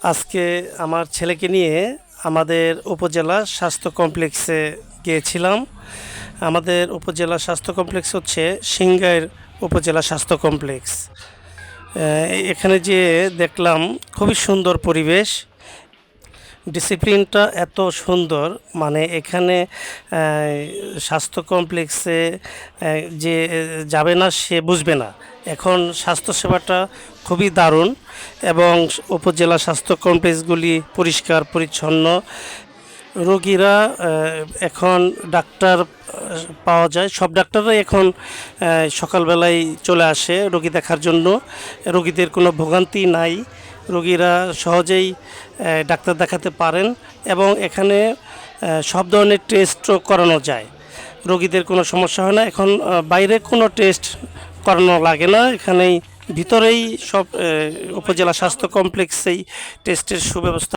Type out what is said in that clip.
আজকে আমার ছেলেকে নিয়ে আমাদের উপজেলা স্বাস্থ্য কমপ্লেক্সে গিয়েছিলাম। আমাদের উপজেলা স্বাস্থ্য কমপ্লেক্স হচ্ছে সিংগাইর উপজেলা স্বাস্থ্য কমপ্লেক্স। এখানে যেয়ে দেখলাম খুবই সুন্দর পরিবেশ, ডিসিপ্লিনটা এত সুন্দর। মানে এখানে স্বাস্থ্য কমপ্লেক্সে যে যাবে না সে বুঝবে না। এখন স্বাস্থ্যসেবাটা খুবই দারুণ এবং উপজেলা স্বাস্থ্য কমপ্লেক্সগুলি পরিষ্কার পরিচ্ছন্ন। রোগীরা এখন ডাক্তার পাওয়া যায়, সব ডাক্তাররাই এখন সকালবেলায় চলে আসে রোগী দেখার জন্য। রোগীদের কোনো ভোগান্তি নাই, রোগীরা সহজেই ডাক্তার দেখাতে পারেন এবং এখানে সব ধরনের টেস্টও করানো যায়, রোগীদের কোনো সমস্যা হয় না। এখন বাইরে কোনো টেস্ট করানো লাগে না, এখানেই ভিতরেই সব উপজেলা স্বাস্থ্য কমপ্লেক্সেই টেস্টের সুব্যবস্থা।